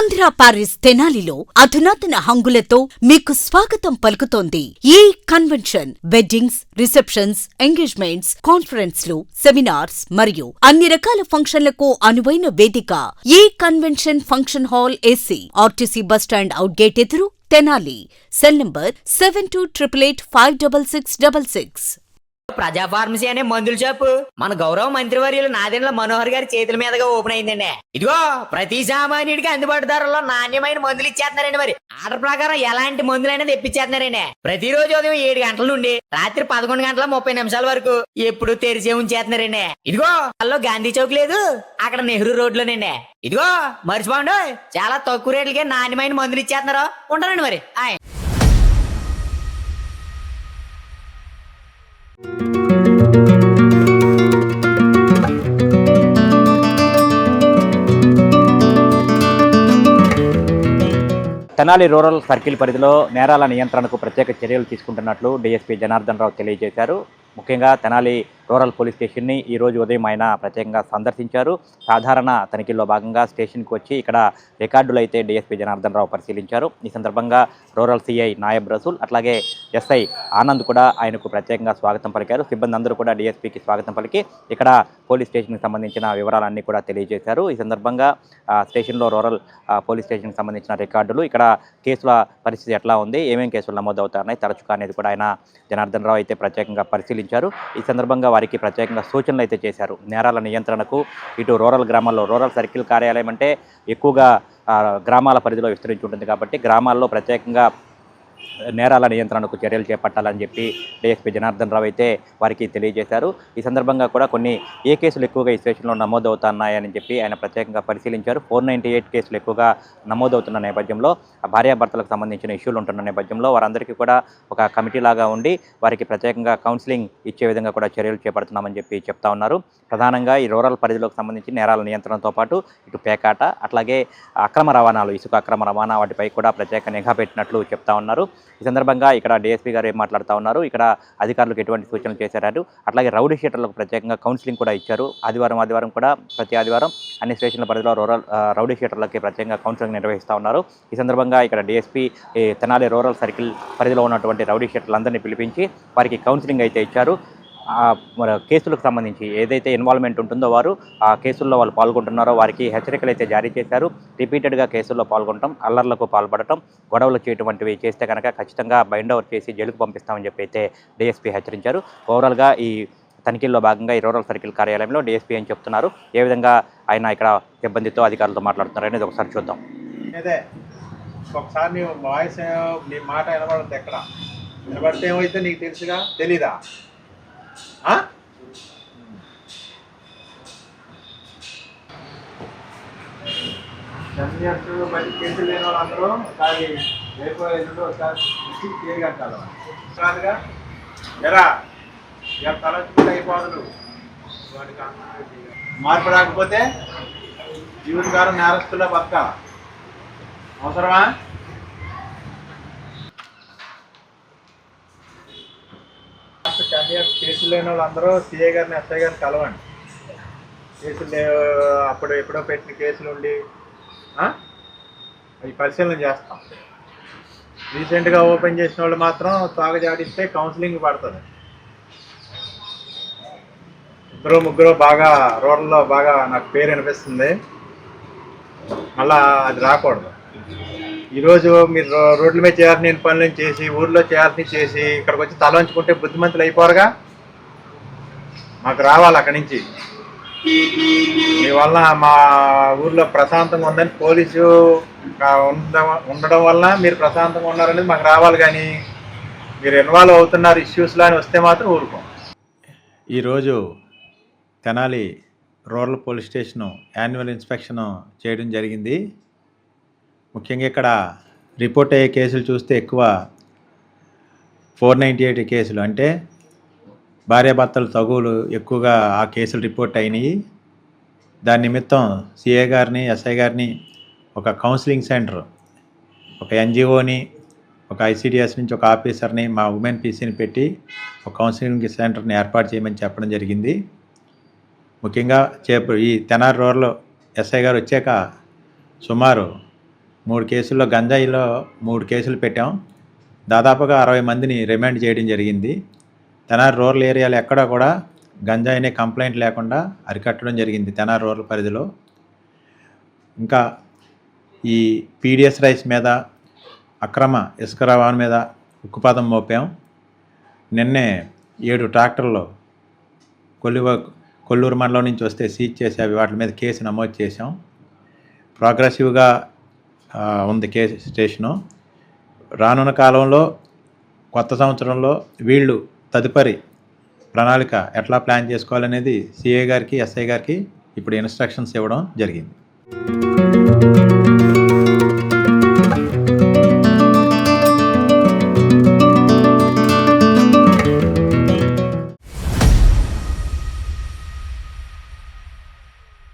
Andhra Paris తెనాలిలో అధునాతన హంగులతో మీకు స్వాగతం పలుకుతోంది ఈ కన్వెన్షన్. వెడ్డింగ్స్, రిసెప్షన్స్, ఎంగేజ్మెంట్స్, కాన్ఫరెన్స్లు, సెమినార్స్ మరియు అన్ని రకాల ఫంక్షన్లకు అనువైన వేదిక. ఈ convention function hall AC, RTC bus stand out gate ఎదురు, తెనాలి. Cell number 7288566666. ప్రజా ఫార్మసీ అనే మందుల షాపు మన గౌరవ మంత్రివర్యులు నాదెండ్ల మనోహర్ గారి చేతుల మీదుగా ఓపెన్ అయిందండి. ఇదిగో ప్రతి సామాన్యుడికి అందుబాటు ధరలో నాణ్యమైన మందులు ఇచ్చేస్తున్నారండి. మరి ఆర్డర్ ప్రకారం ఎలాంటి మందులైనా తెప్పించేస్తున్నారండి. ప్రతిరోజు ఉదయం 7 గంటల నుండి రాత్రి 11 గంటల 30 నిమిషాల వరకు ఎప్పుడు తెరిచే ఉంచేస్తున్నారండి. ఇదిగో అల్లో గాంధీ చౌక్ లేదు, అక్కడ నెహ్రూ రోడ్లోనండి. ఇదిగో మర్చిపోండి, చాలా తక్కువ రేట్లకే నాణ్యమైన మందులు ఇచ్చేస్తున్నారు. ఉంటారండి మరి. తెనాలి రూరల్ సర్కిల్ పరిధిలో నేరాల నియంత్రణకు ప్రత్యేక చర్యలు తీసుకుంటున్నట్లు డీఎస్పీ జనార్దన్ రావు తెలియజేశారు. ముఖ్యంగా తెనాలి రూరల్ పోలీస్ స్టేషన్ని ఈరోజు ఉదయం ఆయన ప్రత్యేకంగా సందర్శించారు. సాధారణ తనిఖీల్లో భాగంగా స్టేషన్కి వచ్చి ఇక్కడ రికార్డులు అయితే డీఎస్పీ జనార్దన్ రావు పరిశీలించారు. ఈ సందర్భంగా రూరల్ సిఐ నాయబ్ రసూల్ అట్లాగే ఎస్ఐ ఆనంద్ కూడా ఆయనకు ప్రత్యేకంగా స్వాగతం పలికారు. సిబ్బంది అందరూ కూడా డీఎస్పీకి స్వాగతం పలికి ఇక్కడ పోలీస్ స్టేషన్కి సంబంధించిన వివరాలన్నీ కూడా తెలియజేశారు. ఈ సందర్భంగా స్టేషన్లో రూరల్ పోలీస్ స్టేషన్కి సంబంధించిన రికార్డులు, ఇక్కడ కేసుల పరిస్థితి ఎట్లా ఉంది, ఏమేమి కేసులు నమోదవుతున్నాయి తరచుగా అనేది కూడా ఆయన జనార్దన్ రావు అయితే ప్రత్యేకంగా పరిశీలించారు. ఈ సందర్భంగా వారికి ప్రత్యేకంగా సూచనలు అయితే చేశారు. నేరాల నియంత్రణకు ఇటు రూరల్ గ్రామాల్లో రూరల్ సర్కిల్ కార్యాలయం అంటే ఎక్కువగా గ్రామాల పరిధిలో విస్తరించి ఉంటుంది కాబట్టి గ్రామాల్లో ప్రత్యేకంగా నేరాల నియంత్రణకు చర్యలు చేపట్టాలని చెప్పి డీఎస్పీ జనార్దన్ రావు అయితే వారికి తెలియజేశారు. ఈ సందర్భంగా కూడా కొన్ని ఏ కేసులు ఎక్కువగా ఈ స్టేషన్లో నమోదవుతున్నాయని చెప్పి ఆయన ప్రత్యేకంగా పరిశీలించారు. 498 కేసులు ఎక్కువగా నమోదవుతున్న నేపథ్యంలో భార్యాభర్తలకు సంబంధించిన ఇష్యూలు ఉంటున్న నేపథ్యంలో వారందరికీ కూడా ఒక కమిటీ లాగా ఉండి వారికి ప్రత్యేకంగా కౌన్సిలింగ్ ఇచ్చే విధంగా కూడా చర్యలు చేపడుతున్నామని చెప్పి చెప్తా ఉన్నారు. ప్రధానంగా ఈ రూరల్ పరిధిలోకి సంబంధించి నేరాల నియంత్రణతో పాటు ఇటు పేకాట అట్లాగే అక్రమ రవాణాలు, ఇసుక అక్రమ రవాణా వాటిపై కూడా ప్రత్యేక నిఘా పెట్టినట్లు చెప్తా ఉన్నారు. ఈ సందర్భంగా ఇక్కడ డీఎస్పీ గారు ఏం మాట్లాడుతూ ఉన్నారు, ఇక్కడ అధికారులకు ఎటువంటి సూచనలు చేశారు, అట్లాగే రౌడీ షీటర్లకు ప్రత్యేకంగా కౌన్సిలింగ్ కూడా ఇచ్చారు. ఆదివారం కూడా ప్రతి ఆదివారం అన్ని స్టేషన్ల పరిధిలో రూరల్ రౌడీ షీటర్లకి ప్రత్యేకంగా కౌన్సిలింగ్ నిర్వహిస్తూ ఉన్నారు. ఈ సందర్భంగా ఇక్కడ డీఎస్పీ తెనాలి రూరల్ సర్కిల్ పరిధిలో ఉన్నటువంటి రౌడీ షీటర్లందరినీ పిలిపించి వారికి కౌన్సిలింగ్ అయితే ఇచ్చారు. కేసులకు సంబంధించి ఏదైతే ఇన్వాల్వ్మెంట్ ఉంటుందో వారు ఆ కేసుల్లో వాళ్ళు పాల్గొంటున్నారో వారికి హెచ్చరికలు అయితే జారీ చేశారు. రిపీటెడ్గా కేసుల్లో పాల్గొనడం, అల్లర్లకు పాల్పడటం, గొడవలు చేయటం వంటివి చేస్తే కనుక ఖచ్చితంగా బైండ్ ఓవర్ చేసి జైలుకు పంపిస్తామని చెప్పి అయితే డీఎస్పీ హెచ్చరించారు. ఓవరాల్గా ఈ తనిఖీల్లో భాగంగా ఈ రూరల్ సర్కిల్ కార్యాలయంలో డీఎస్పీ అని చెప్తున్నారు, ఏ విధంగా ఆయన ఇక్కడ సిబ్బందితో అధికారులతో మాట్లాడుతున్నారు అనేది ఒకసారి చూద్దాం. ఒకసారి నీ వాయిస్, నీ మాట వినబడద్దు, ఎక్కడ వినబడితే ఏమైతే నీకు తెలుసుగా, తెలీదా? మరి కేసులు లేని వాళ్ళందరూ ఒకసారి రేపు ఒకసారి చేయగంటారు కాదుగా. ఎరా ఇక తలచుకుంటే అయిపోదు, వాడికి మార్పు రాకపోతే జీవితకాలం నేరస్తుల్లో బతకాల అవసరమా? కేసులు లేని వాళ్ళందరూ సిఐ గారిని, ఎస్ఐ గారిని కలవండి. కేసులు అప్పుడు ఎప్పుడో పెట్టిన కేసులు ఉండి అవి పరిశీలన చేస్తాం. రీసెంట్గా ఓపెన్ చేసిన వాళ్ళు మాత్రం తాగజాడిస్తే కౌన్సిలింగ్ పడుతుంది. ముగ్గురు బాగా రోడ్లలో బాగా నాకు పేరు అనిపిస్తుంది, మళ్ళా అది రాకూడదు. ఈరోజు మీరు రోడ్ల మీద చేయాల్సిన పనులను చేసి, ఊర్లో చేయాల్సిన చేసి ఇక్కడికి వచ్చి తలంచుకుంటే బుద్ధిమంతులు అయిపోరుగా. మాకు రావాలి అక్కడి నుంచి. మీ వల్ల మా ఊర్లో ప్రశాంతంగా ఉందని పోలీసు ఉండడం వల్ల మీరు ప్రశాంతంగా ఉన్నారనేది మాకు రావాలి. కానీ మీరు ఇన్వాల్వ్ అవుతున్నారు ఇష్యూస్లో అని వస్తే మాత్రం ఊరుకోం. ఈరోజు Tenali rural police station annual inspection చేయడం జరిగింది. ముఖ్యంగా ఇక్కడ రిపోర్ట్ అయ్యే కేసులు చూస్తే ఎక్కువ 498 కేసులు, అంటే భార్యాభర్తల తగువులు ఎక్కువగా ఆ కేసులు రిపోర్ట్ అయినాయి. దాని నిమిత్తం సిఏ గారిని, ఎస్ఐ గారిని, ఒక కౌన్సిలింగ్ సెంటర్, ఒక ఎన్జిఓని, ఒక ఐసిడిఎస్ నుంచి ఒక ఆఫీసర్ని, మా ఉమెన్ పీసీని పెట్టి ఒక కౌన్సిలింగ్ సెంటర్ని ఏర్పాటు చేయమని చెప్పడం జరిగింది. ముఖ్యంగా ఈ తెనాలి రూరల్ ఎస్ఐ గారు వచ్చాక సుమారు 3 కేసుల్లో గంజాయిలో 3 కేసులు పెట్టాం. దాదాపుగా 60 మందిని రిమాండ్ చేయడం జరిగింది. తెనాలి రూరల్ ఏరియాలో ఎక్కడా కూడా గంజాయినే కంప్లైంట్ లేకుండా అరికట్టడం జరిగింది తెనాలి రూరల్ పరిధిలో. ఇంకా ఈ పీడిఎస్ రైస్ మీద, అక్రమ ఇసుక రవాణా మీద ఉక్కుపాదం మోపాం. నిన్నే 7 ట్రాక్టర్లు కొల్లూరు మండలం నుంచి వస్తే సీజ్ చేసి అవి వాటి మీద కేసు నమోదు చేశాం. ప్రోగ్రెసివ్గా ఉంది కేసు స్టేషను. రానున్న కాలంలో కొత్త సంవత్సరంలో వీళ్ళు తదుపరి ప్రణాళిక ఎట్లా ప్లాన్ చేసుకోవాలనేది సిఐ గారికి, ఎస్ఐ గారికి ఇప్పుడు ఇన్స్ట్రక్షన్స్ ఇవ్వడం జరిగింది.